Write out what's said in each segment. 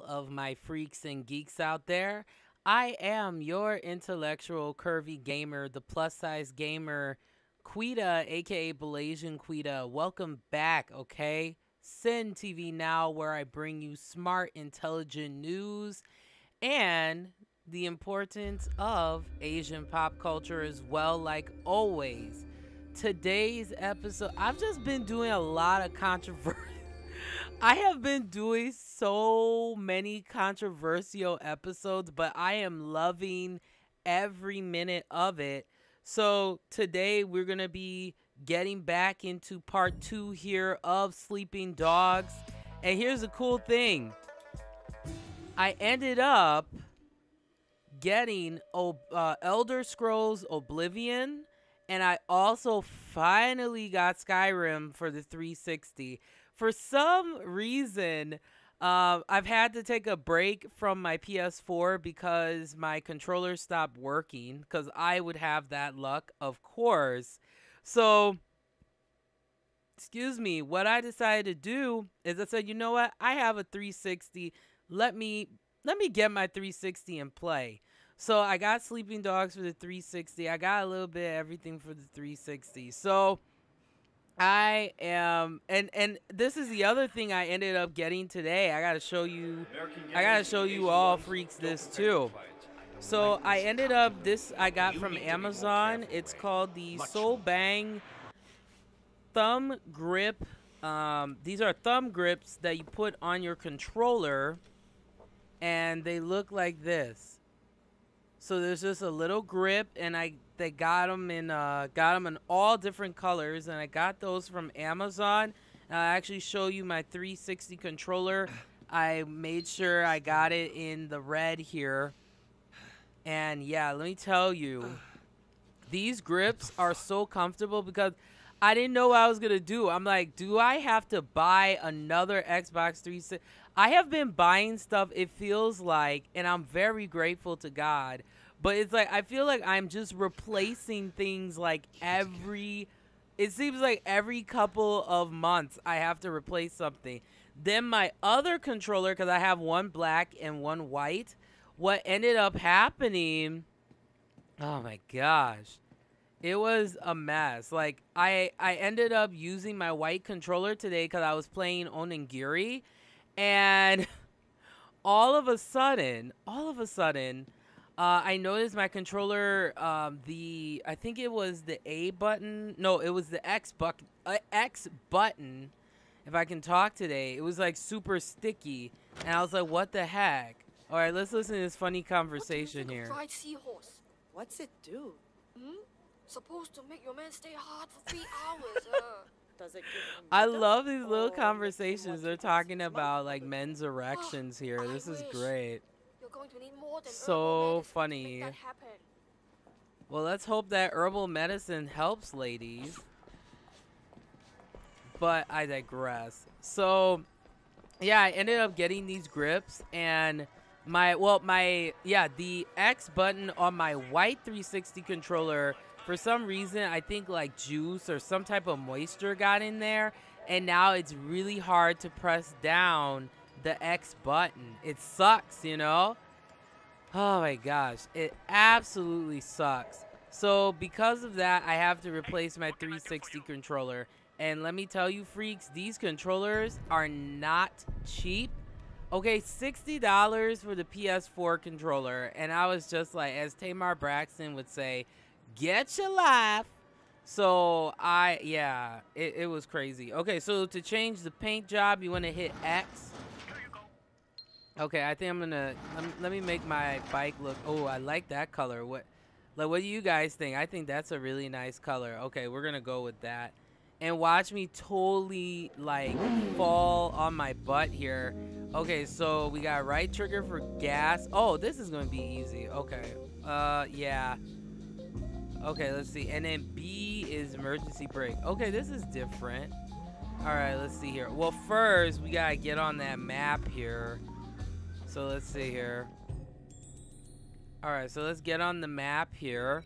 of my freaks and geeks out there. I am your intellectual curvy gamer, the plus size gamer, Quita, aka Malaysian Quita. Welcome back, okay? Sin TV Now, where I bring you smart, intelligent news and the importance of Asian pop culture as well, like always. Today's episode, I've just been doing a lot of controversy. I have been doing so many controversial episodes, but I am loving every minute of it. So today we're going to be getting back into part 2 here of Sleeping Dogs. And here's the cool thing. I ended up getting Elder Scrolls Oblivion, and I also finally got Skyrim for the 360. For some reason, I've had to take a break from my PS4 because my controller stopped working, because I would have that luck, of course. So, excuse me, what I decided to do is I said, you know what? I have a 360. Let me get my 360 and play. So I got Sleeping Dogs for the 360. I got a little bit of everything for the 360. So I am, and this is the other thing I ended up getting today. I gotta show you all freaks this too. So I ended up, this I got from Amazon. It's called the Soul Bang Thumb Grip. These are thumb grips that you put on your controller, and they look like this. So there's just a little grip, and they got them in all different colors, and I got those from Amazon. And I'll actually show you my 360 controller. I made sure I got it in the red here. And yeah, let me tell you, these grips are so comfortable because I didn't know what I was going to do. I'm like, do I have to buy another Xbox 360? I have been buying stuff, it feels like, and I'm very grateful to God. But it's like, I feel like I'm just replacing things like it seems like every couple of months I have to replace something. Then my other controller, because I have one black and one white, what ended up happening, oh my gosh. It was a mess. Like, I ended up using my white controller today because I was playing Onigiri. And all of a sudden, I noticed my controller, I think it was the A button. No, it was the X button. If I can talk today, it was like super sticky. And I was like, what the heck? All right, let's listen to this funny conversation here. Fried seahorse. What's it do? Supposed to make your man stay hard for 3 hours. Does it give him I rhythm, love these or little makes him conversations. want They're to pass talking his about mouth like with it? men's erections here. This is wish. great. You're going to need more than So herbal medicine funny. to make that happen. Well, let's hope that herbal medicine helps, ladies. But I digress. So, yeah, I ended up getting these grips, and the X button on my white 360 controller, for some reason, I think like juice or some type of moisture got in there, and now it's really hard to press down the X button. It sucks, you know? Oh my gosh, it absolutely sucks. So because of that, I have to replace my 360 controller. And let me tell you, freaks, these controllers are not cheap. Okay, $60 for the PS4 controller. And I was just like, as Tamar Braxton would say, get your life. So it was crazy. Okay, so to change the paint job, you want to hit X. Okay, I think I'm gonna let me make my bike look. Oh, I like that color. What do you guys think? I think that's a really nice color. Okay, we're gonna go with that. And watch me totally like fall on my butt here. Okay, so we got right trigger for gas. Oh, this is gonna be easy. Okay. Yeah. Okay, let's see. And then B is emergency brake. Okay, this is different. All right, let's see here. Well, first we gotta get on that map here. So let's see here. All right, so let's get on the map here.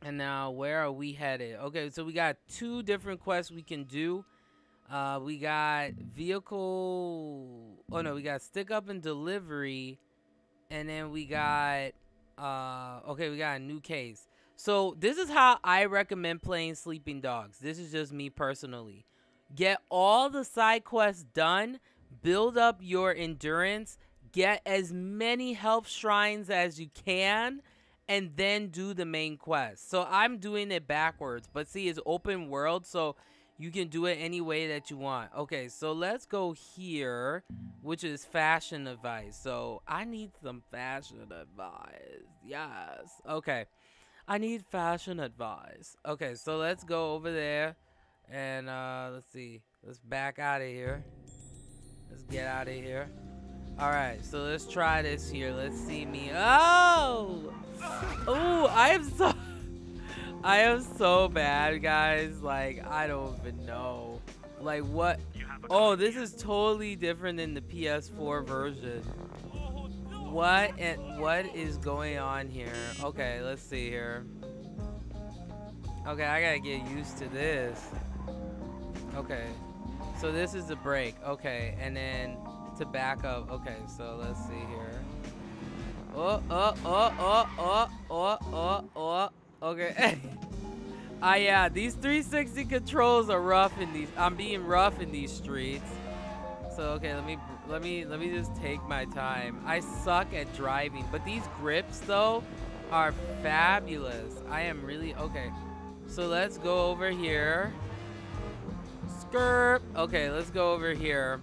And now where are we headed? Okay, so we got 2 different quests we can do. We got vehicle. Oh no, we got stick up and delivery, and then we got. Okay, we got a new case. So this is how I recommend playing Sleeping Dogs. This is just me personally. Get all the side quests done. Build up your endurance. Get as many health shrines as you can, and then do the main quest. So I'm doing it backwards, but see, it's open world, so you can do it any way that you want. Okay, so let's go here, which is fashion advice. So I need some fashion advice. Yes. Okay. I need fashion advice. Okay, so let's go over there and let's see. Let's back out of here. Let's get out of here. All right, so let's try this here. Let's see me. Oh! Oh, I am so bad, guys. Like, I don't even know. Like, what? Oh, this is totally different than the PS4 version. What is going on here? Okay, let's see here. Okay, I gotta get used to this. Okay, so this is the brake. Okay, and then to back up. Okay, so let's see here. Okay. Yeah, these 360 controls are rough in these. I'm being rough in these streets. So okay, let me just take my time. I suck at driving, but these grips though are fabulous. I am really okay. So let's go over here. Skirt. Okay, let's go over here.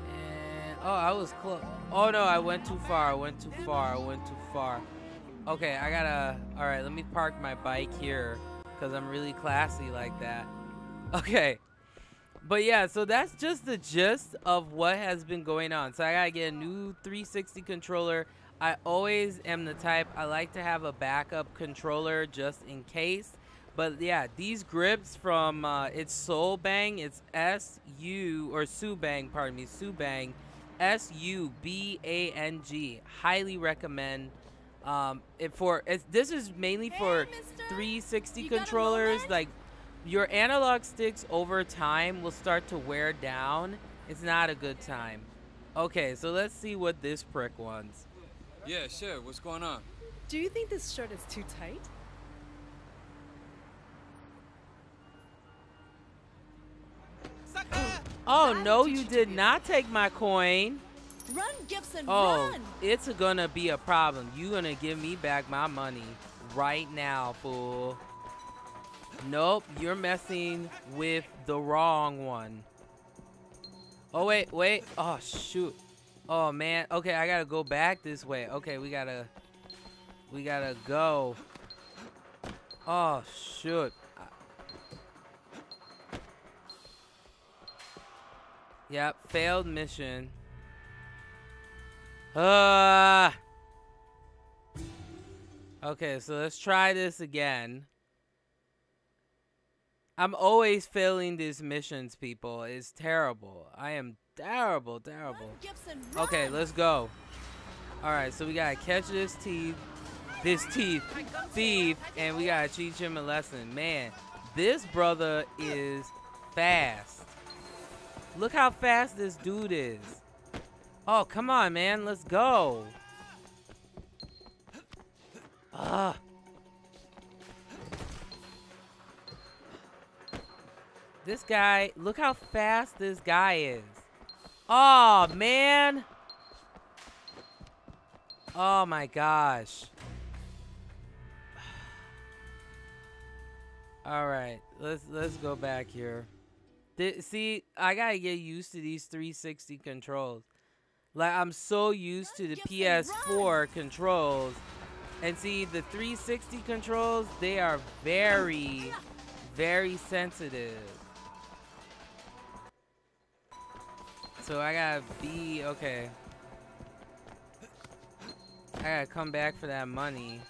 And oh, I was close. Oh no, I went too far. I went too far. Okay, I gotta. All right, let me park my bike here because I'm really classy like that. Okay. But yeah, so that's just the gist of what has been going on. So I gotta get a new 360 controller. I always am the type, I like to have a backup controller just in case. But yeah, these grips from, it's Soul Bang, it's S-U, or Subang, pardon me, Subang, S-U-B-A-N-G. Highly recommend. This is mainly for 360 controllers, like, your analog sticks over time will start to wear down. It's not a good time. Okay, so let's see what this prick wants. Yeah, sure. What's going on? Do you think this shirt is too tight? Oh, no, you did not take my coin. Run, Gibson, oh, run! It's gonna be a problem. You gonna give me back my money right now, fool. Nope, you're messing with the wrong one. Oh, wait. Oh, shoot. Oh, man. Okay, I gotta go back this way. Okay, we gotta go. Oh, shoot. Yep, failed mission. Okay, so let's try this again. I'm always failing these missions, people. It's terrible. I am terrible. Okay, let's go. Alright, so we gotta catch this thief, and we gotta teach him a lesson. Man, this brother is fast. Look how fast this dude is. Oh, come on, man. Let's go. Ugh. This guy, look how fast this guy is. Oh, man. Oh, my gosh. All right, let's go back here. See, I gotta get used to these 360 controls. Like, I'm so used to the PS4 controls. And see, the 360 controls, they are very, very sensitive. So I gotta be, okay. I gotta come back for that money.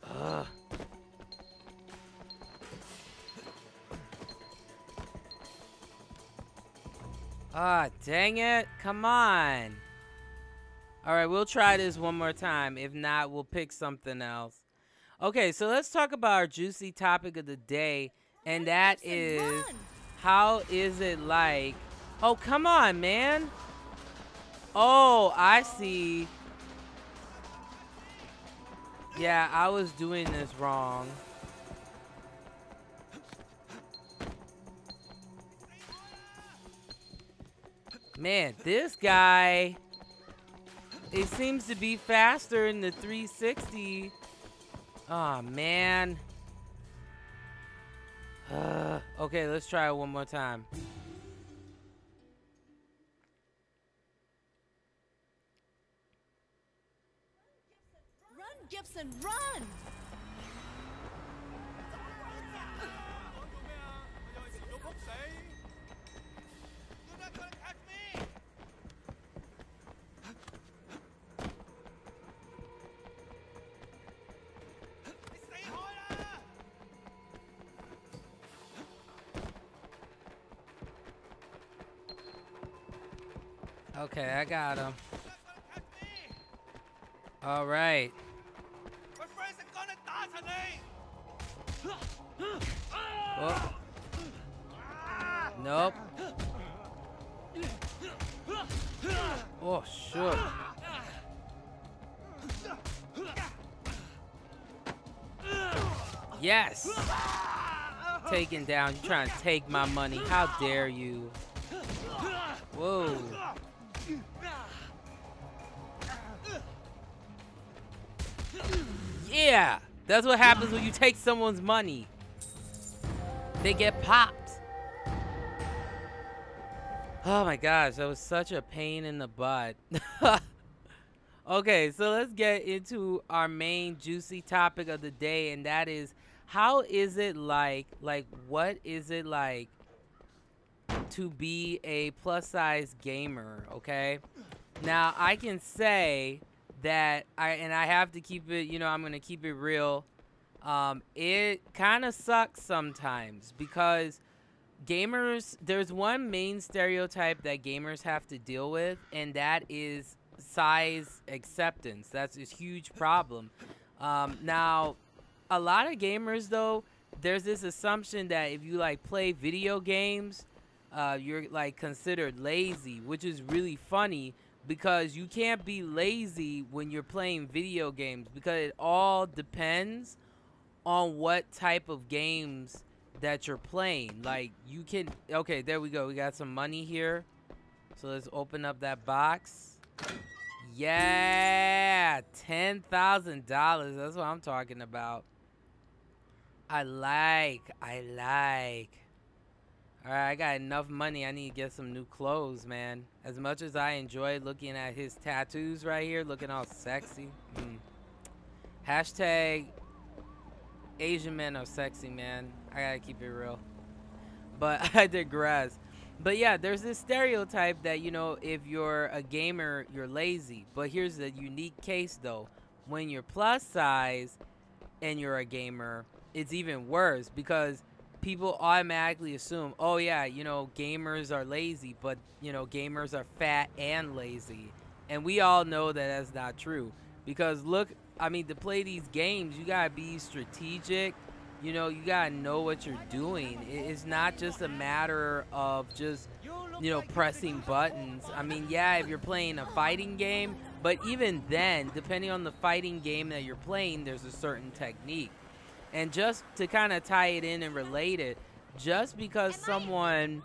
Ugh. Ah, dang it. Come on. Alright, we'll try this one more time. If not, we'll pick something else. Okay, so let's talk about our juicy topic of the day, and that Gibson, is, run! how is it like? Oh, come on, man. Oh, I see. Yeah, I was doing this wrong. Man, this guy, it seems to be faster in the 360. Oh, man. Okay, let's try it one more time. Run, Gibson, run! Okay, I got him. All right. Oh. Nope. Oh, shoot. Yes. Taken down. You trying to take my money. How dare you? Whoa. Yeah. That's what happens when you take someone's money. They get popped. Oh my gosh, that was such a pain in the butt. Okay, so let's get into our main juicy topic of the day, and that is, how is it like, what is it like to be a plus size gamer, okay? Now, I can say that, I have to keep it, you know, I'm going to keep it real. It kind of sucks sometimes because gamers, there's one main stereotype that gamers have to deal with, and that is size acceptance. That's a huge problem. Now, a lot of gamers, though, there's this assumption that if you like play video games, you're like considered lazy, which is really funny because you can't be lazy when you're playing video games because it all depends on what type of games that you're playing. Like, you can, okay, there we go. We got some money here. So let's open up that box. Yeah, $10,000. That's what I'm talking about. I like. All right, I got enough money. I need to get some new clothes, man. As much as I enjoy looking at his tattoos right here, looking all sexy. Hashtag Asian men are sexy, man. I gotta keep it real. But I digress. But yeah, there's this stereotype that, you know, if you're a gamer, you're lazy. But here's the unique case, though. When you're plus size and you're a gamer, it's even worse because people automatically assume, oh yeah, you know, gamers are lazy, but, you know, gamers are fat and lazy. And we all know that that's not true. Because look, I mean, to play these games, you gotta be strategic. You know, you gotta know what you're doing. It's not just a matter of just, you know, pressing buttons. I mean, yeah, if you're playing a fighting game, but even then, depending on the fighting game that you're playing, there's a certain technique. And just to kind of tie it in and relate it, just because someone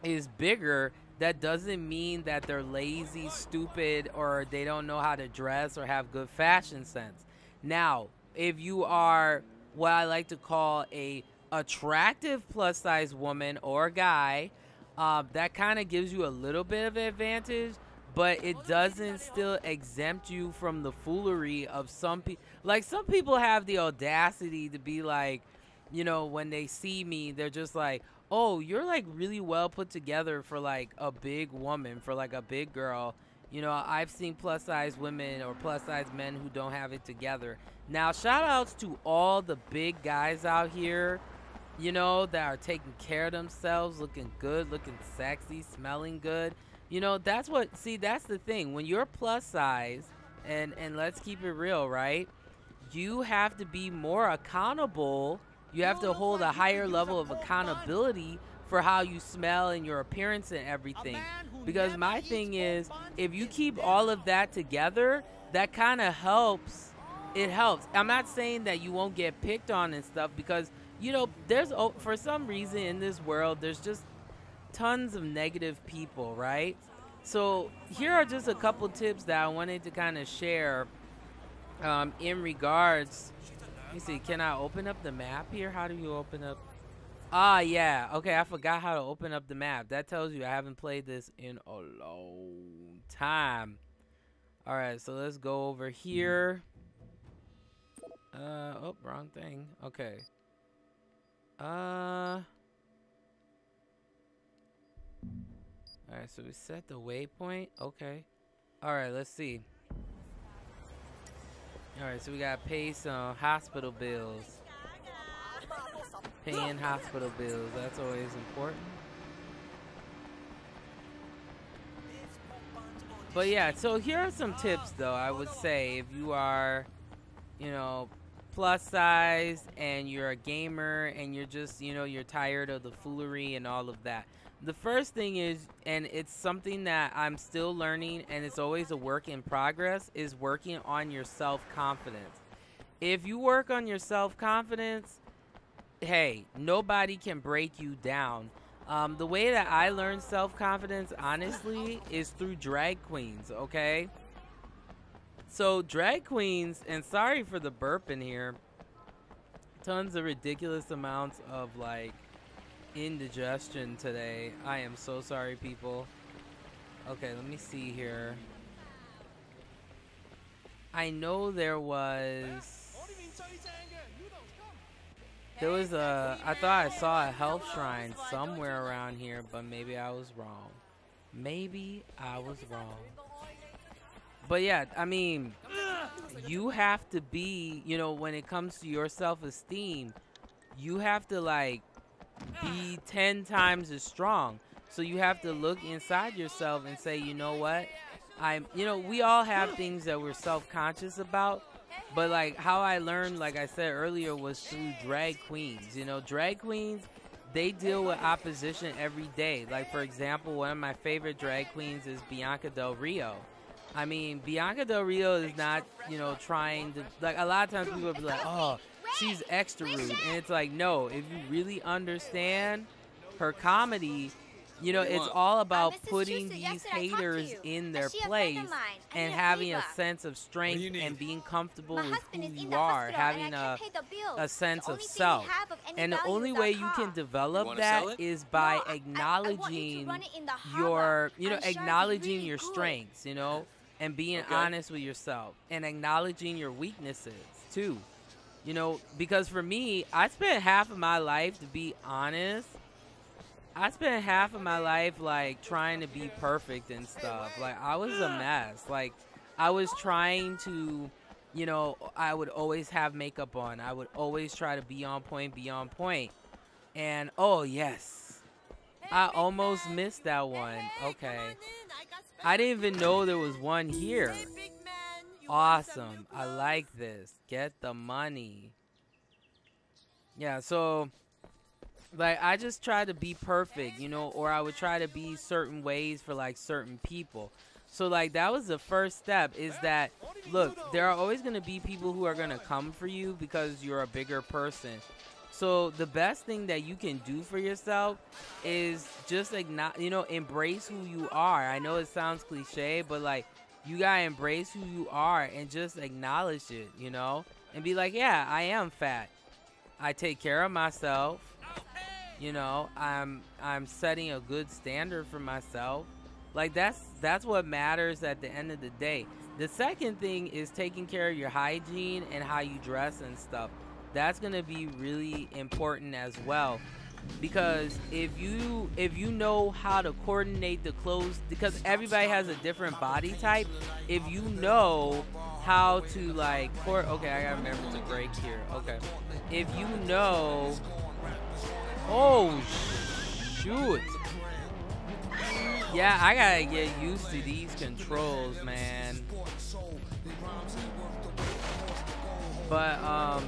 is bigger, that doesn't mean that they're lazy, stupid, or they don't know how to dress or have good fashion sense. Now, if you are what I like to call a attractive plus size woman or guy, that kind of gives you a little bit of an advantage, but it doesn't still exempt you from the foolery of some people. Like, some people have the audacity to be like, you know, when they see me, they're just like, oh, you're like really well put together for like a big woman, for like a big girl. You know, I've seen plus size women or plus size men who don't have it together. Now, shout outs to all the big guys out here, you know, that are taking care of themselves, looking good, looking sexy, smelling good. You know, that's what, see, that's the thing. When you're plus size, and let's keep it real, right? you have to be more accountable. You have to hold a higher level of accountability for how you smell and your appearance and everything. Because my thing is, if you keep all of that together, that kind of helps. It helps. I'm not saying that you won't get picked on and stuff, because, you know, there's, for some reason in this world, there's just tons of negative people, right? So here are just a couple tips that I wanted to kind of share in regards. Let me see, can I open up the map here? How do you open up? Ah, yeah. Okay, I forgot how to open up the map. That tells you I haven't played this in a long time. All right, so let's go over here. Oh, wrong thing. Okay. All right, so we set the waypoint. Okay. All right, let's see. All right, so we got to pay some hospital bills. Paying hospital bills, that's always important. But yeah, so here are some tips though, I would say, if you are, you know, plus size and you're a gamer and you're just, you know, you're tired of the foolery and all of that. The first thing is, and it's something that I'm still learning and it's always a work in progress, is working on your self-confidence. If you work on your self-confidence, hey, nobody can break you down. The way that I learned self-confidence, honestly, is through drag queens, okay? So drag queens, and sorry for the burp in here, tons of ridiculous amounts of like indigestion today. I am so sorry, people. Okay, let me see here. I know there was I thought I saw a health shrine somewhere around here, but maybe I was wrong. Maybe I was wrong. But yeah, I mean, you have to be, you know, when it comes to your self-esteem, you have to like be 10 times as strong. So you have to look inside yourself and say, you know what? You know, we all have things that we're self-conscious about. But like how I learned, like I said earlier, was through drag queens. You know, drag queens, they deal with opposition every day. Like, for example, one of my favorite drag queens is Bianca Del Rio. I mean, Bianca Del Rio is not, you know, trying to, like, a lot of times people will be like, oh, she's extra rude. And it's like, no, if you really understand her comedy, you know, it's all about putting these haters in their place and having a sense of strength and being comfortable with who you are, having a sense of self. And the only way you can develop that is by acknowledging your, you know, acknowledging your strengths, you know, and being honest with yourself and acknowledging your weaknesses too. You know, because for me, I spent half of my life, to be honest, I spent half of my life like trying to be perfect and stuff. Like, I was a mess. Like, I was trying to, you know, I would always have makeup on. I would always try to be on point, And oh yes, I almost missed that one. Okay, I didn't even know there was one here. Awesome. I like this. Get the money. Yeah, so like, I just try to be perfect, you know, or I would try to be certain ways for like certain people. So like, that was the first step, is that, look, there are always going to be people who are going to come for you because you're a bigger person. So the best thing that you can do for yourself is just, you know, embrace who you are. I know it sounds cliche, but like, you got to embrace who you are and just acknowledge it, you know, and be like, yeah, I am fat. I take care of myself. You know, I'm setting a good standard for myself. Like, that's what matters at the end of the day. The second thing is taking care of your hygiene and how you dress and stuff. That's going to be really important as well, because if you know how to coordinate the clothes, because everybody has a different body type, if you know how to like okay, I gotta remember to break here. Okay, if you know, oh shoot, yeah, I gotta get used to these controls, man. But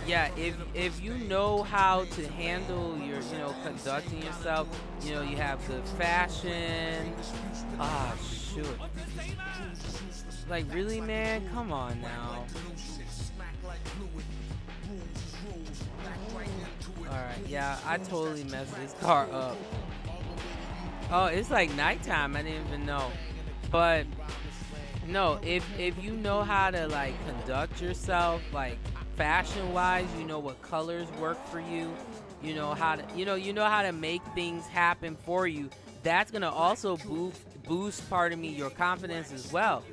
yeah, if you know how to handle your, conducting yourself, you have good fashion. Ah, shoot. Like, really, man? Come on now. Alright, yeah, I totally messed this car up. Oh, it's like nighttime. I didn't even know. But no, if you know how to like conduct yourself, like fashion wise, you know what colors work for you, you know how to how to make things happen for you. That's gonna also boost part of me your confidence as well,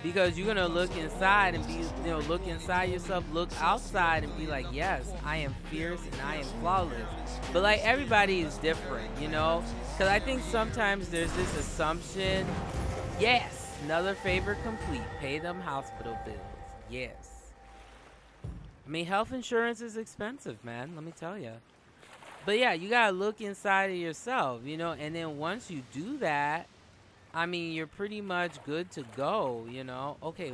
because you're gonna look inside and be, look inside yourself, look outside and be like, yes, I am fierce and I am flawless. But like, everybody is different, because I think sometimes there's this assumption. Yes, another favor complete. Pay them hospital bills. Yes. I mean, health insurance is expensive, man. Let me tell you. But yeah, you gotta look inside of yourself, and then once you do that, I mean, you're pretty much good to go, Okay,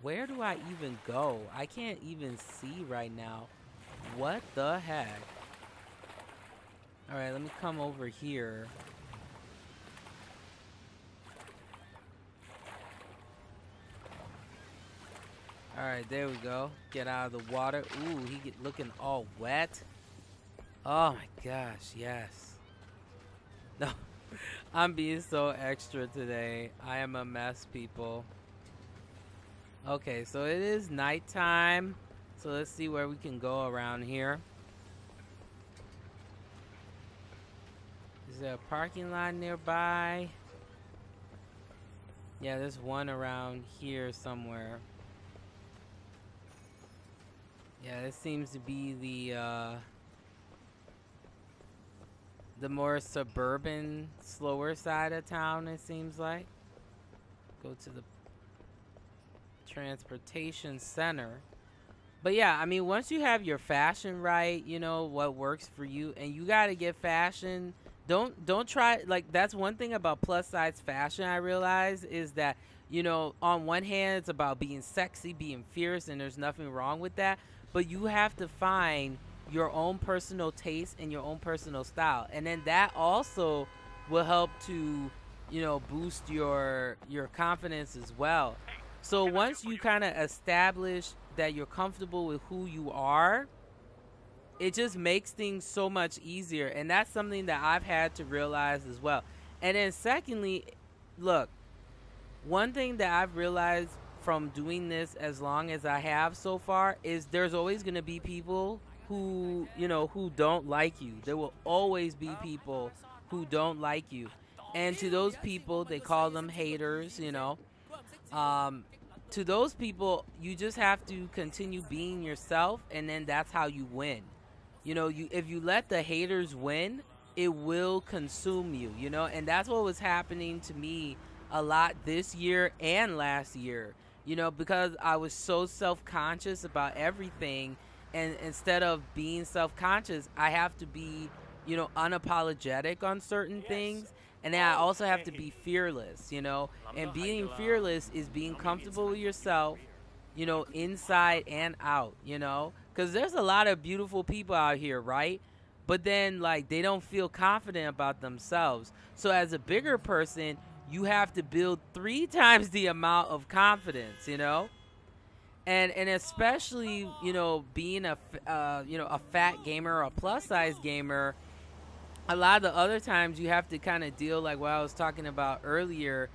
where do I even go? I can't even see right now. What the heck? All right, let me come over here. All right, there we go. Get out of the water. Ooh, he looking all wet. Oh my gosh, yes. No, I'm being so extra today. I am a mess, people. Okay, so it is nighttime. So let's see where we can go around here. Is there a parking lot nearby? Yeah, there's one around here somewhere. Yeah, this seems to be the more suburban, slower side of town, it seems like. Go to the transportation center. But yeah, I mean, once you have your fashion right, what works for you, and you got to get fashion. Don't try, like, that's one thing about plus size fashion I realize is that, on one hand, it's about being sexy, being fierce, and there's nothing wrong with that. But you have to find your own personal taste and your own personal style. And then that also will help to, boost your confidence as well. So once you kind of establish that you're comfortable with who you are, it just makes things so much easier. And that's something that I've had to realize as well. And then secondly, look, one thing that I've realized from doing this as long as I have so far is there's always going to be people who, who don't like you. There will always be people who don't like you. And to those people, they call them haters, to those people, you just have to continue being yourself, and then that's how you win. If you let the haters win, it will consume you, and that's what was happening to me a lot this year and last year, because I was so self-conscious about everything, and instead of being self-conscious, I have to be, unapologetic on certain things, and then I also have to be fearless, and being fearless is being comfortable with yourself, inside and out, because there's a lot of beautiful people out here, right? But then, like, they don't feel confident about themselves. So as a bigger person, you have to build 3 times the amount of confidence, and especially, being a fat gamer or a plus size gamer, a lot of the other times you have to kind of deal, like what I was talking about earlier,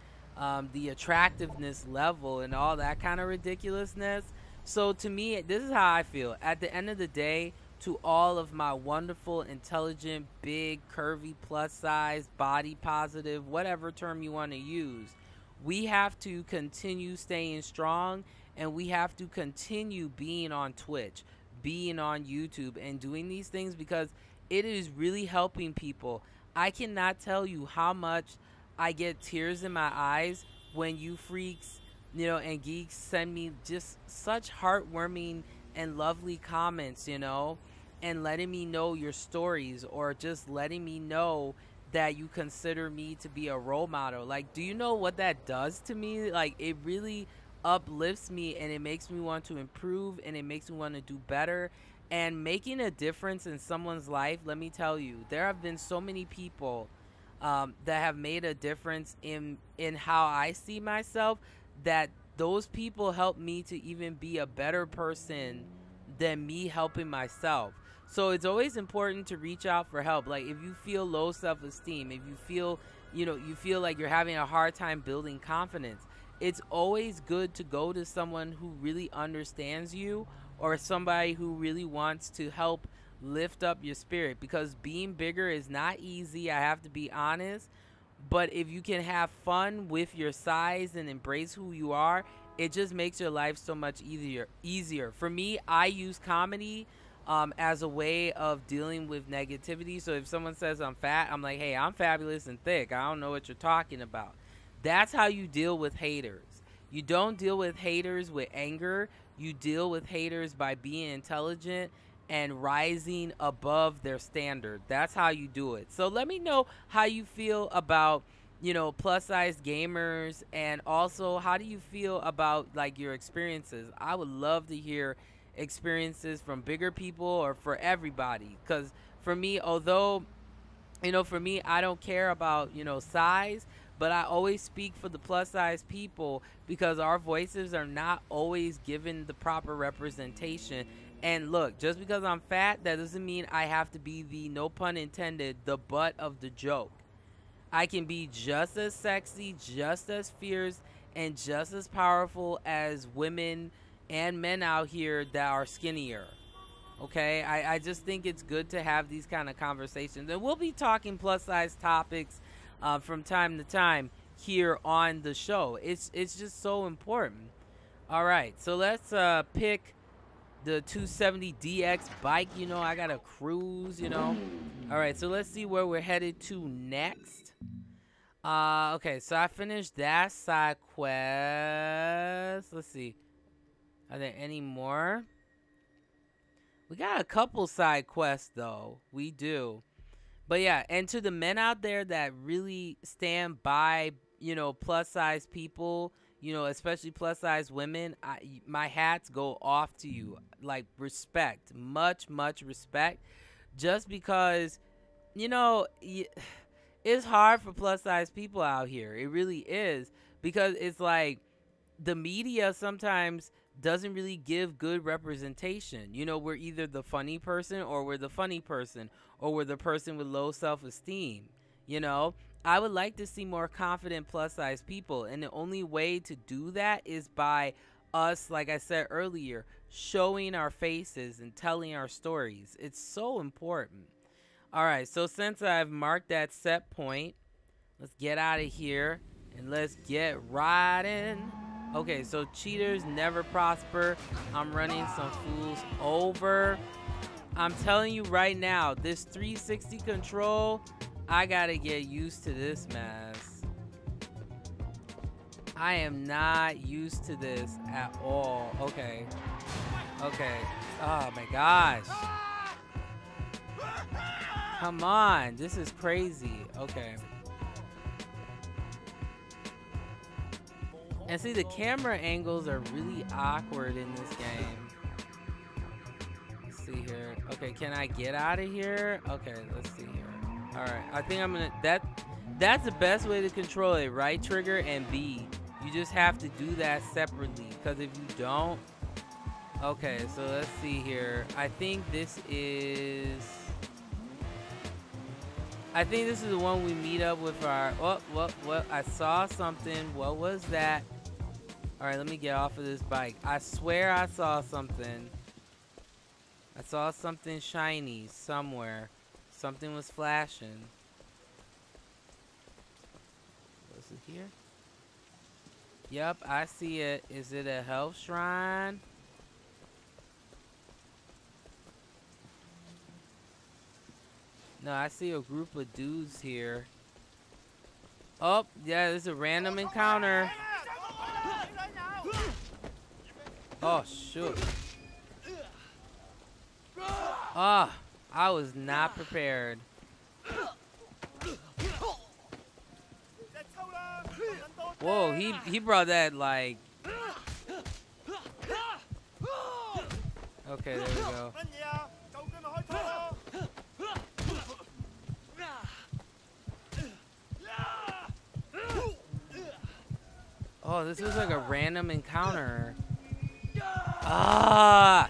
the attractiveness level and all that kind of ridiculousness. So to me, this is how I feel. At the end of the day, to all of my wonderful, intelligent, big, curvy, plus size, body positive, whatever term you want to use, we have to continue staying strong, and we have to continue being on Twitch, being on YouTube, and doing these things because it is really helping people. I cannot tell you how much I get tears in my eyes when you freaks, and geeks send me just such heartwarming and lovely comments, and letting me know your stories, or just letting me know that you consider me to be a role model. Like, do you know what that does to me? Like, it really uplifts me and it makes me want to improve and it makes me want to do better. And making a difference in someone's life, let me tell you, there have been so many people that have made a difference in how I see myself, that those people help me to even be a better person than me helping myself. So it's always important to reach out for help. Like if you feel low self-esteem, if you feel, you feel like you're having a hard time building confidence, it's always good to go to someone who really understands you, or somebody who really wants to help lift up your spirit, because being bigger is not easy. I have to be honest. But if you can have fun with your size and embrace who you are, it just makes your life so much easier. For me, I use comedy as a way of dealing with negativity. So if someone says I'm fat, I'm like, hey, I'm fabulous and thick. I don't know what you're talking about. That's how you deal with haters. You don't deal with haters with anger. You deal with haters by being intelligent and rising above their standard. That's how you do it. So let me know how you feel about, plus size gamers, and also how do you feel about like your experiences. I would love to hear experiences from bigger people or for everybody, because for me, although for me, I don't care about size, but I always speak for the plus size people, because our voices are not always given the proper representation. And look, just because I'm fat, that doesn't mean I have to be the, no pun intended, the butt of the joke. I can be just as sexy, just as fierce, and just as powerful as women and men out here that are skinnier. Okay, I just think it's good to have these kind of conversations, and we'll be talking plus size topics from time to time here on the show. It's just so important. All right, so let's pick the 270DX bike. I gotta cruise. All right, so let's see where we're headed to next. Okay, so I finished that side quest. Let's see, are there any more? We got a couple side quests though. We do. But yeah, and to the men out there that really stand by, plus size people, especially plus size women, my hats go off to you. Like, respect, much respect. Just because, it's hard for plus size people out here. It really is, because it's like the media sometimes doesn't really give good representation. We're either the funny person, or we're the funny person, or we're the person with low self-esteem. I would like to see more confident plus size people, and the only way to do that is by us, like I said earlier, showing our faces and telling our stories. It's so important. All right, so since I've marked that set point, let's get out of here and let's get riding. Okay, so cheaters never prosper. I'm running some fools over. I'm telling you right now, this 360 control, I gotta get used to this mess. I am not used to this at all. Okay. Oh my gosh. Come on, this is crazy. Okay. And see, the camera angles are really awkward in this game. Let's see here. Okay, can I get out of here? Okay, let's see here. All right, I think I'm gonna, that's the best way to control it, right trigger and B. You just have to do that separately, because if you don't, okay, so let's see here. I think this is the one we meet up with our, what, I saw something. What was that? All right, let me get off of this bike. I swear I saw something. I saw something shiny somewhere. Something was flashing. Was it here? Yep, I see it. Is it a health shrine? No, I see a group of dudes here. Oh, yeah, there's a random encounter. Oh, shoot. Ah, I was not prepared. Whoa, he brought that like Okay, there we go. Oh, this is like a random encounter. Ah!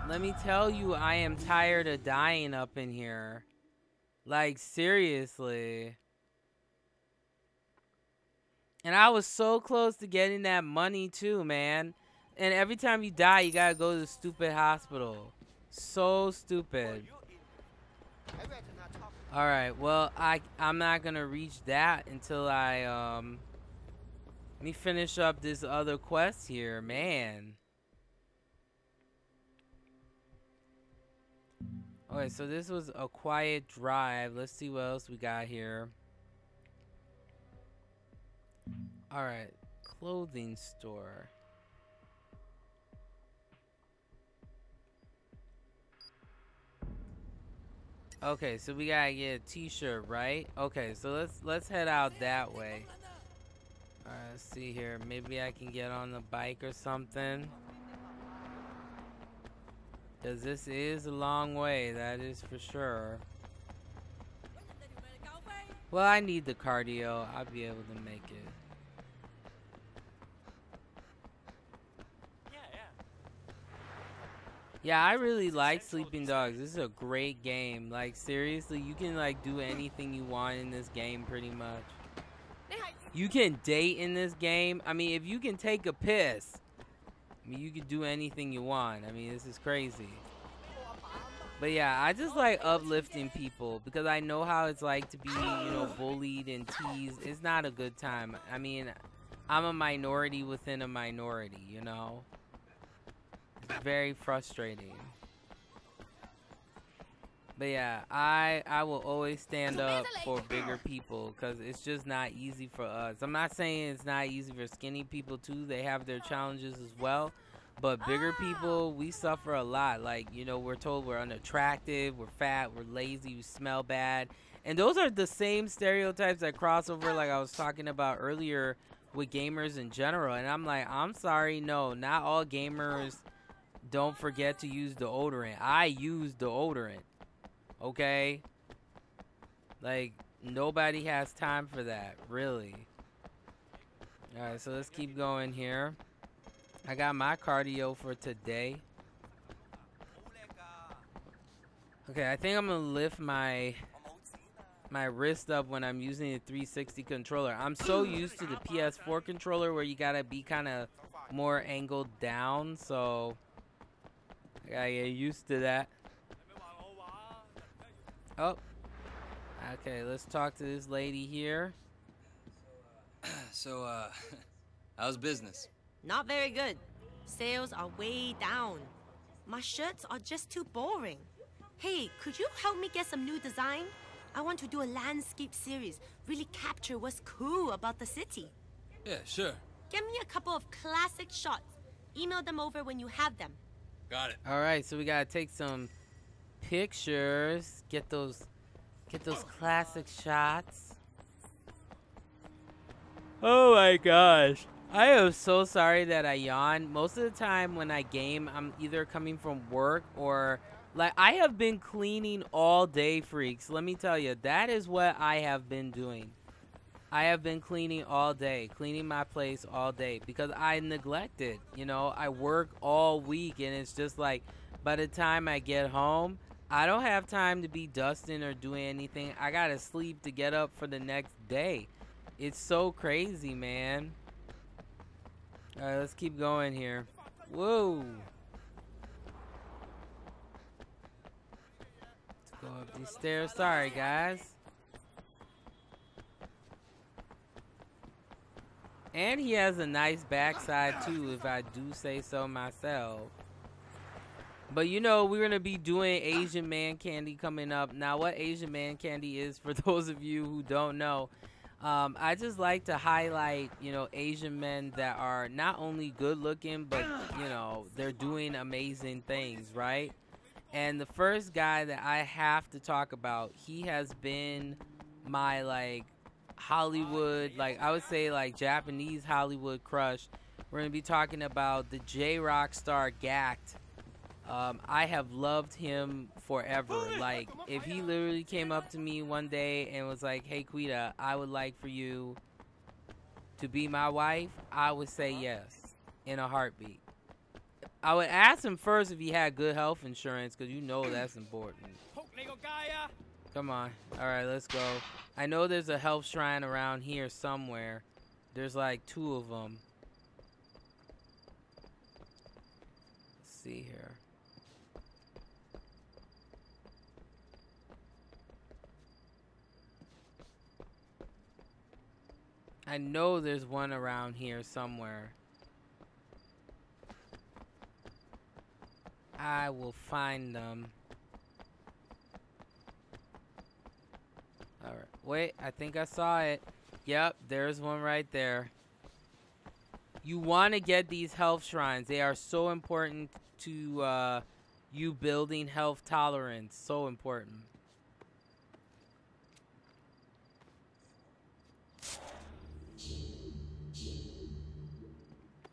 Let me tell you, I am tired of dying up in here. Like, seriously. And I was so close to getting that money too, man. And every time you die, you gotta go to the stupid hospital. So stupid. Alright, well, I'm not gonna reach that until I, let me finish up this other quest here, man. Okay, so this was a quiet drive. Let's see what else we got here. Alright, clothing store. Okay, so we gotta get a t-shirt, right? Okay, so let's head out that way. Alright, let's see here. Maybe I can get on the bike or something. Because this is a long way, that is for sure. Well, I need the cardio. I'll be able to make it. Yeah, I really like Sleeping Dogs. This is a great game. Like, seriously, you can, like, do anything you want in this game, pretty much. You can date in this game. I mean, if you can take a piss, I mean, you can do anything you want. I mean, this is crazy. But yeah, I just like uplifting people because I know how it's like to be, you know, bullied and teased. It's not a good time. I mean, I'm a minority within a minority, you know? It's very frustrating. But yeah, I will always stand up for bigger people because it's just not easy for us. I'm not saying it's not easy for skinny people too. They have their challenges as well. But bigger people, we suffer a lot. Like, you know, we're told we're unattractive, we're fat, we're lazy, we smell bad. And those are the same stereotypes that cross over, like I was talking about earlier, with gamers in general. And I'm like, I'm sorry, no, not all gamers don't forget to use deodorant. I use deodorant, okay? Like, nobody has time for that, really. Alright, so let's keep going here. I got my cardio for today. Okay, I think I'm gonna lift my wrist up when I'm using the 360 controller. I'm so used to the PS4 controller where you gotta be kind of more angled down, so I gotta get used to that. Oh, okay, let's talk to this lady here. So, how's business? Not very good. Sales are way down. My shirts are just too boring. Hey, could you help me get some new design? I want to do a landscape series. Really capture what's cool about the city. Yeah, sure. Get me a couple of classic shots. Email them over when you have them. Got it. All right, so we gotta take some pictures. Get those classic shots. Oh my gosh. I am so sorry that I yawn. Most of the time when I game, I'm either coming from work or like I have been cleaning all day, freaks. Let me tell you, that is what I have been doing. I have been cleaning all day, cleaning my place all day because I neglect it. You know, I work all week and it's just like by the time I get home, I don't have time to be dusting or doing anything. I gotta sleep to get up for the next day. It's so crazy, man. Alright, let's keep going here. Whoa. Let's go up these stairs. Sorry, guys. And he has a nice backside, too, if I do say so myself. But, you know, we're going to be doing Asian Man Candy coming up. Now, what Asian Man Candy is, for those of you who don't know, I just like to highlight, you know, Asian men that are not only good looking, but, you know, they're doing amazing things, right? And the first guy that I have to talk about, he has been my, like, Hollywood, like, I would say, like, Japanese Hollywood crush We're gonna be talking about the J-Rock star Gact. I have loved him forever. Like, if he literally came up to me one day and was like, "Hey, Quita, I would like for you to be my wife," I would say yes in a heartbeat. I would ask him first if he had good health insurance, because you know that's important. Come on. All right, let's go. I know there's a health shrine around here somewhere. There's like 2 of them. Let's see here. I know there's one around here somewhere. I will find them. Alright. Wait, I think I saw it. Yep, there's one right there. You want to get these health shrines. They are so important to you building health tolerance. So important.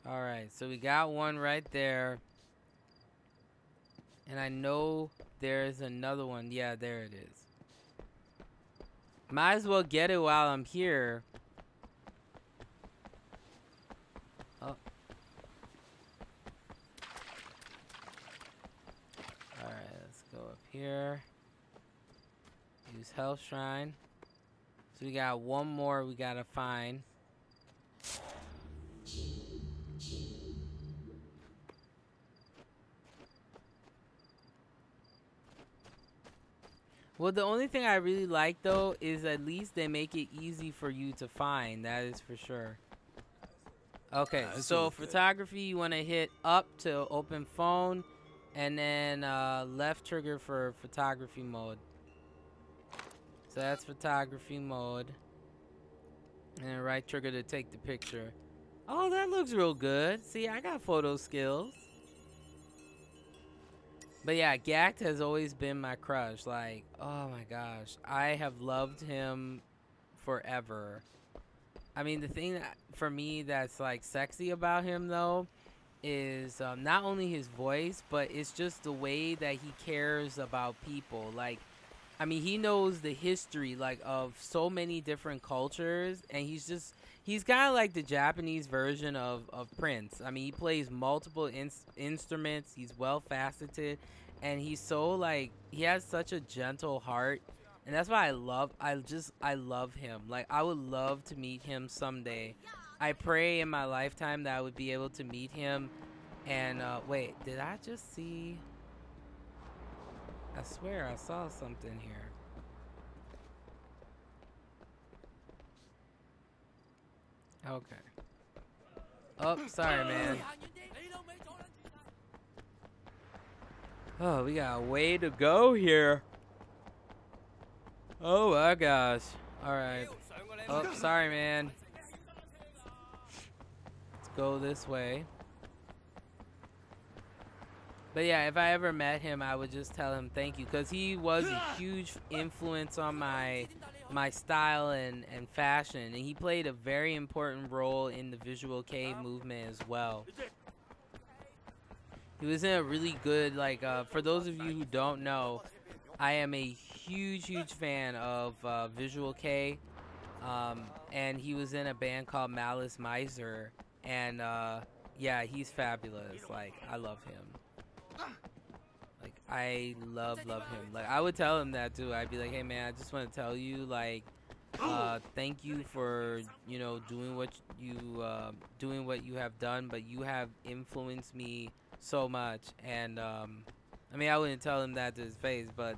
Alright, so we got one right there. And I know there's another one. Yeah, there it is. Might as well get it while I'm here. Oh. Alright, let's go up here. Use health shrine. So we got one more we gotta find. Well, the only thing I really like, though, is at least they make it easy for you to find. That is for sure. Okay, so photography, you want to hit up to open phone, and then left trigger for photography mode. So that's photography mode. And then right trigger to take the picture. Oh, that looks real good. See, I got photo skills. But yeah, Gact has always been my crush. Like, oh my gosh. I have loved him forever. I mean, the thing that, for me, that's like sexy about him, though, is not only his voice, but it's just the way that he cares about people. Like, I mean, he knows the history, like, of so many different cultures, and he's kind of like the Japanese version of Prince. I mean, he plays multiple instruments. He's well-faceted, and he's so, like, he has such a gentle heart, and that's why I love him. Like, I would love to meet him someday. I pray in my lifetime that I would be able to meet him, and, wait, did I just see... I swear I saw something here. Okay. Oh, sorry, man. Oh, we got a way to go here. Oh my gosh. Alright. Oh, sorry, man. Let's go this way. But yeah, if I ever met him, I would just tell him thank you, because he was a huge influence on my style and fashion, and he played a very important role in the Visualkei movement as well. He was in a really good, like, for those of you who don't know, I am a huge fan of Visualkei, and he was in a band called Malice Miser, and yeah, he's fabulous. Like, I love him. Like, I love him. Like, I would tell him that too. I'd be like, hey man, I just want to tell you, like, thank you for, you know, doing what you have done, but you have influenced me so much. And I mean, I wouldn't tell him that to his face, but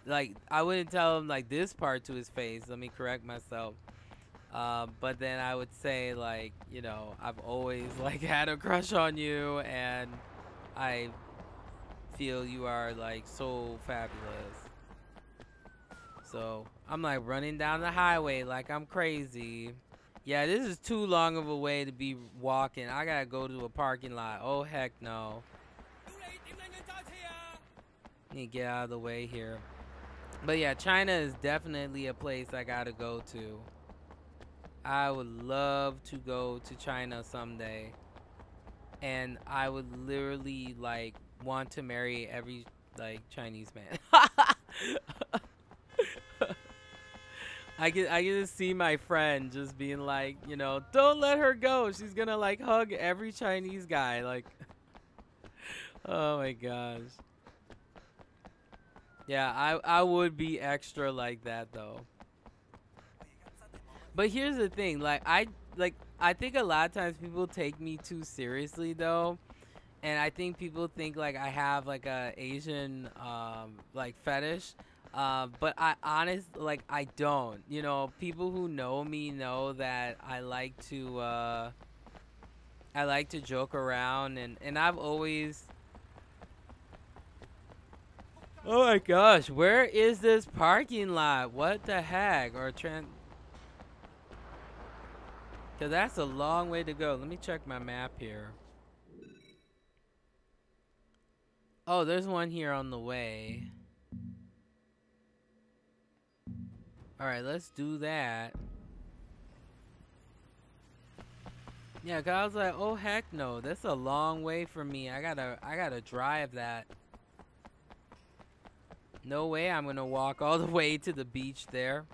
like, I wouldn't tell him like this part to his face. Let me correct myself. But then I would say, like, you know, I've always like had a crush on you, and I feel you are like so fabulous. So I'm like running down the highway like I'm crazy. Yeah, this is too long of a way to be walking. I gotta go to a parking lot. Oh heck no. Need to get out of the way here. But yeah, China is definitely a place I gotta go to. I would love to go to China someday. and I would literally like want to marry every like Chinese man. I can just see my friend just being like, you know, don't let her go. She's gonna like hug every Chinese guy. Like, oh my gosh. Yeah, I would be extra like that though. But here's the thing, like I think a lot of times people take me too seriously though. And I think people think like I have like a Asian like fetish. But I don't. You know, people who know me know that I like to joke around, and I've always. Oh my gosh, where is this parking lot? What the heck? Cause that's a long way to go. Let me check my map here. Oh, there's one here on the way. Alright, let's do that. Yeah, cause I was like, oh heck no, that's a long way for me. I gotta drive that. No way I'm gonna walk all the way to the beach there.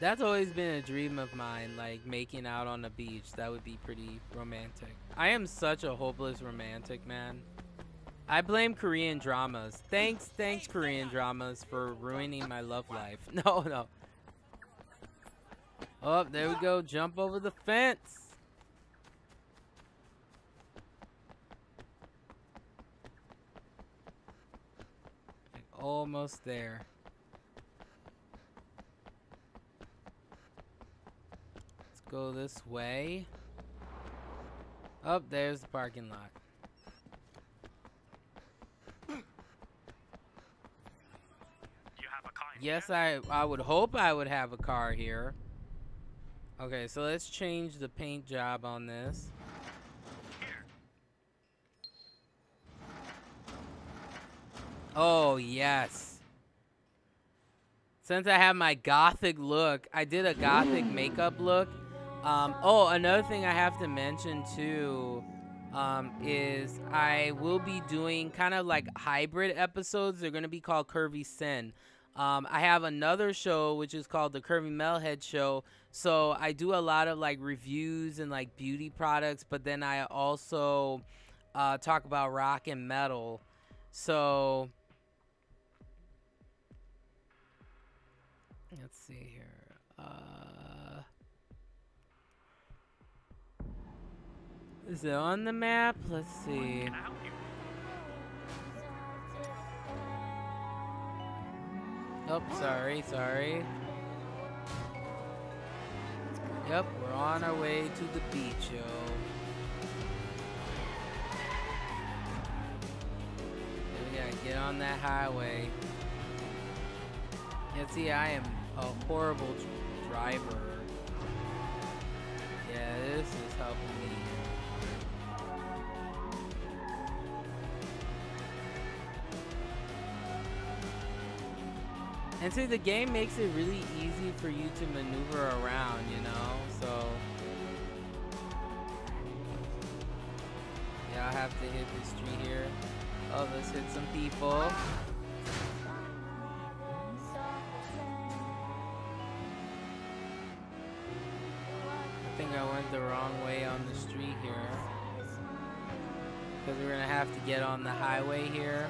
That's always been a dream of mine, like making out on the beach. That would be pretty romantic. I am such a hopeless romantic, man. I blame Korean dramas. Thanks Korean dramas for ruining my love life. No. Oh, there we go. Jump over the fence. Like, almost there. Let's go this way. Oh, there's the parking lot. Yes, I would hope I would have a car here. Okay, so let's change the paint job on this. Oh, yes. Since I have my gothic look, I did a gothic makeup look. Oh, another thing I have to mention too is I will be doing kind of like hybrid episodes. They're going to be called Curvy Sin. I have another show which is called the Curvy Metalhead Show. So I do a lot of like reviews and like beauty products, but then I also talk about rock and metal. So let's see here. Is it on the map? Let's see. Oh, sorry. Yep, we're on our way to the beach, yo. We gotta get on that highway. Yeah, see, I am a horrible driver. Yeah, this is helping me. And see, the game makes it really easy for you to maneuver around, you know? So, yeah, I'll have to hit this tree here. Oh, let's hit some people. I think I went the wrong way on the street here. Because we're going to have to get on the highway here.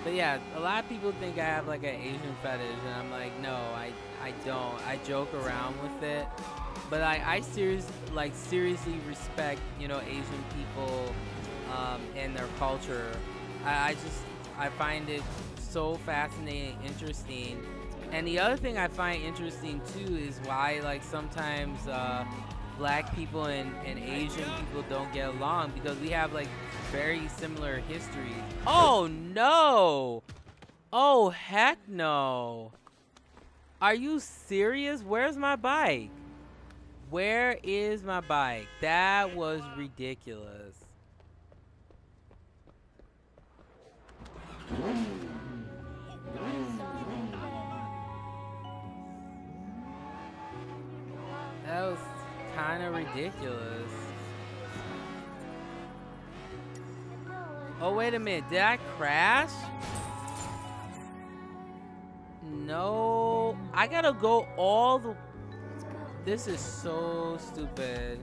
But yeah, a lot of people think I have like an Asian fetish, and I'm like, no, I don't. I joke around with it, but I seriously respect, you know, Asian people and their culture. I find it so fascinating, interesting. And the other thing I find interesting too is why like sometimes black people and Asian people don't get along, because we have like very similar histories. Oh no! Oh heck no! Are you serious? Where's my bike? Where is my bike? That was ridiculous. That was kind of ridiculous. Oh, wait a minute. Did I crash? No. I gotta go all the... This is so stupid.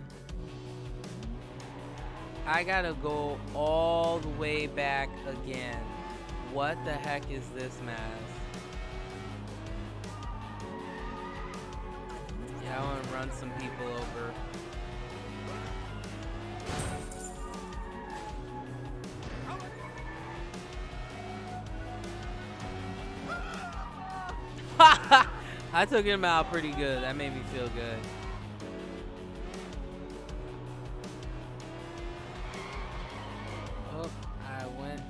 I gotta go all the way back again. What the heck is this mess? Yeah, I want to run some people over. I took him out pretty good. That made me feel good. Oh, I went.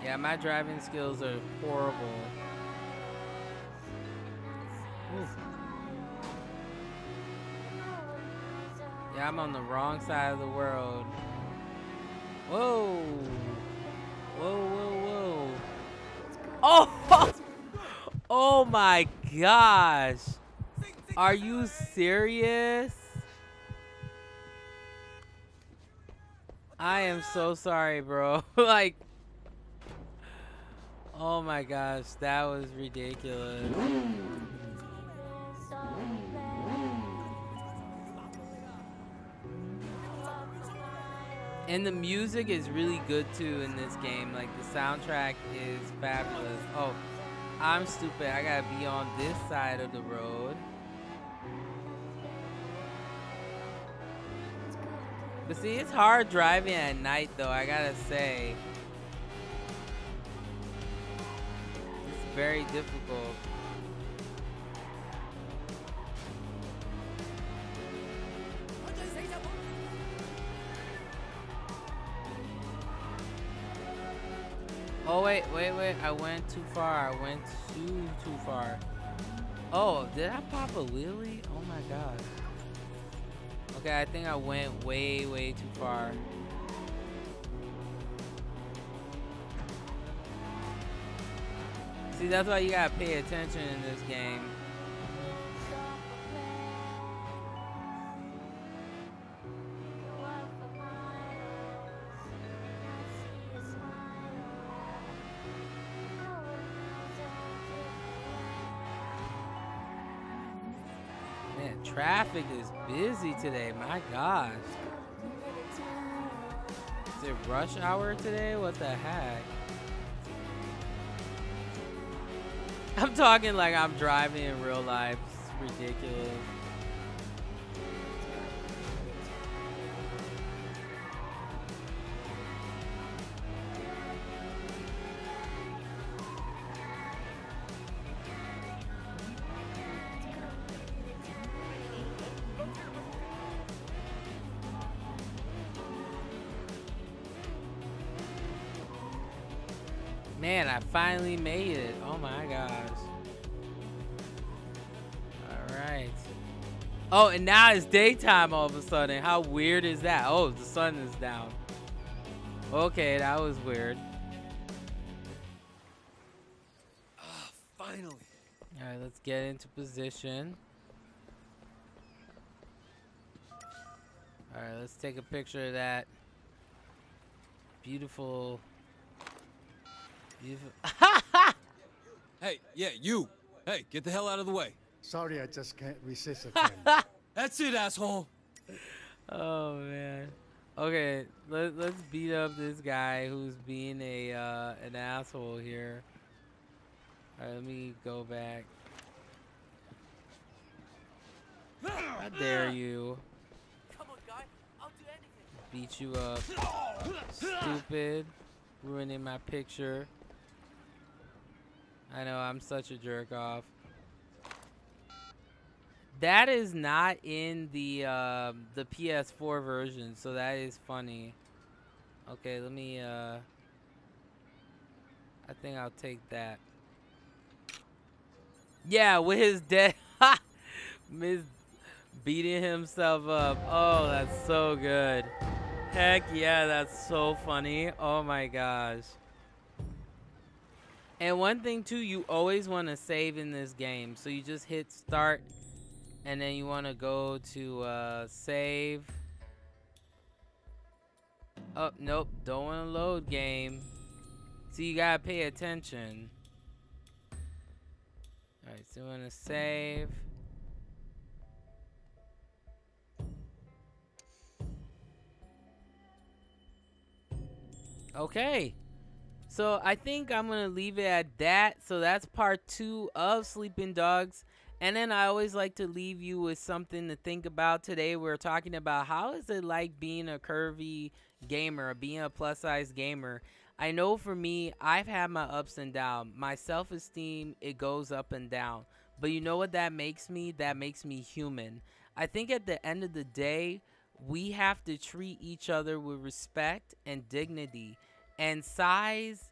Yeah, my driving skills are horrible. Ooh. Yeah, I'm on the wrong side of the world. Whoa. Whoa, whoa, whoa. Oh! Oh my gosh. Are you serious? I am so sorry, bro. Like, oh my gosh, that was ridiculous. And the music is really good too in this game. Like, the soundtrack is fabulous. Oh, I'm stupid. I gotta be on this side of the road. But see, it's hard driving at night though, I gotta say. It's very difficult. Oh, wait. I went too far. I went too far. Oh, did I pop a wheelie? Oh my god. Okay, I think I went way too far. See, that's why you gotta pay attention in this game. Traffic is busy today, my gosh. Is it rush hour today? What the heck? I'm talking like I'm driving in real life. It's ridiculous. Man, I finally made it. Oh my gosh. Alright. Oh, and now it's daytime all of a sudden. How weird is that? Oh, the sun is down. Okay, that was weird. Ah, finally. Alright, let's get into position. Alright, let's take a picture of that. Beautiful. Hey, yeah, you. Hey, get the hell out of the way. Sorry, I just can't resist again. That's it, asshole. Oh man. Okay, let's beat up this guy who's being a an asshole here. All right, let me go back. How dare you? Come on, guy. I'll do anything. Beat you up. Stupid. Ruining my picture. I know, I'm such a jerk off. That is not in the PS4 version, so that is funny. Okay, let me I think I'll take that. Yeah, with his dead Miss beating himself up. Oh, that's so good. Heck yeah, that's so funny. Oh my gosh. And one thing too, you always want to save in this game. So you just hit start and then you want to go to save. Oh, nope, don't want to load game. So you gotta pay attention. Alright, so you want to save. Okay. So I think I'm going to leave it at that. So that's part 2 of Sleeping Dogs. And then I always like to leave you with something to think about. Today we're talking about how is it like being a curvy gamer, being a plus size gamer. I know for me, I've had my ups and downs. My self-esteem, it goes up and down. But you know what that makes me? That makes me human. I think at the end of the day, we have to treat each other with respect and dignity. And size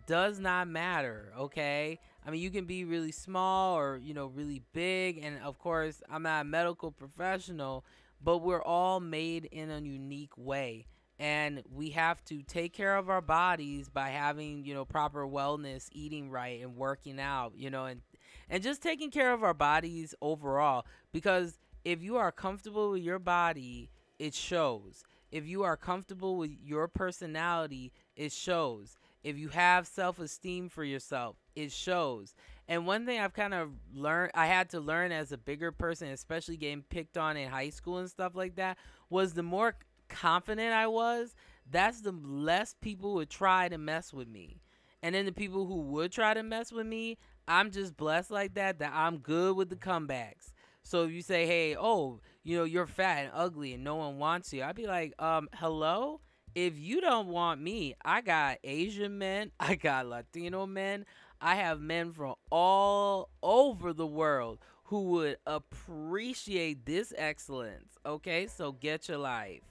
does not matter, okay? I mean, you can be really small or, you know, really big. And of course, I'm not a medical professional, but we're all made in a unique way. And we have to take care of our bodies by having, you know, proper wellness, eating right, and working out, you know, and just taking care of our bodies overall. Because if you are comfortable with your body, it shows. If you are comfortable with your personality, it shows. If you have self-esteem for yourself, it shows. And one thing I've kind of learned, I had to learn as a bigger person, especially getting picked on in high school and stuff like that, was the more confident I was, that's the less people would try to mess with me. And then the people who would try to mess with me, I'm just blessed like that I'm good with the comebacks. So if you say, hey, oh, you know, you're fat and ugly and no one wants you, I'd be like, hello? If you don't want me, I got Asian men, I got Latino men, I have men from all over the world who would appreciate this excellence, okay? So get your life.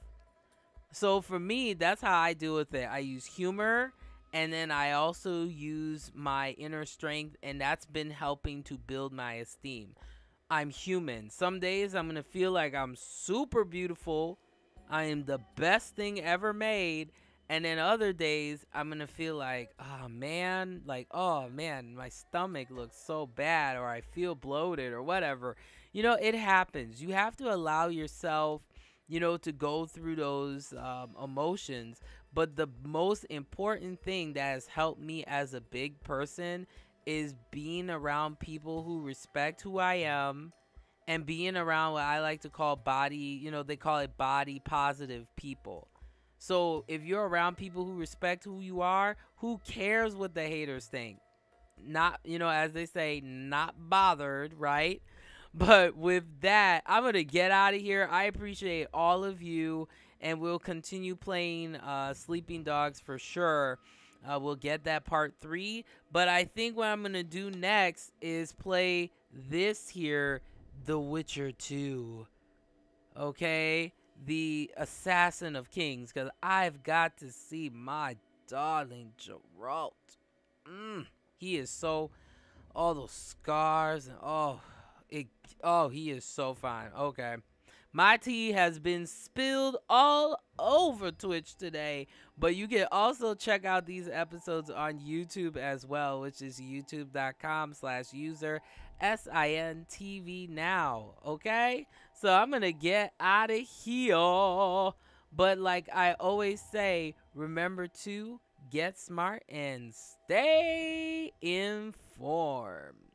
So for me, that's how I deal with it. I use humor, and then I also use my inner strength, and that's been helping to build my esteem. I'm human. Some days I'm going to feel like I'm super beautiful. I am the best thing ever made. And then other days I'm going to feel like, oh man, my stomach looks so bad, or I feel bloated or whatever. You know, it happens. You have to allow yourself, you know, to go through those emotions. But the most important thing that has helped me as a big person is being around people who respect who I am, and being around what I like to call body, you know, they call it body positive people. So if you're around people who respect who you are, who cares what the haters think? Not, you know, as they say, not bothered, right? But with that, I'm going to get out of here. I appreciate all of you, and we'll continue playing Sleeping Dogs for sure. We'll get that part 3. But I think what I'm going to do next is play this here, The Witcher 2. Okay? The Assassin of Kings. Because I've got to see my darling Geralt. He is so... all those scars and he is so fine. Okay. My tea has been spilled all over Twitch today, but you can also check out these episodes on YouTube as well, which is youtube.com/user SINTV now. Okay? So I'm going to get out of here. But like I always say, remember to get smart and stay informed.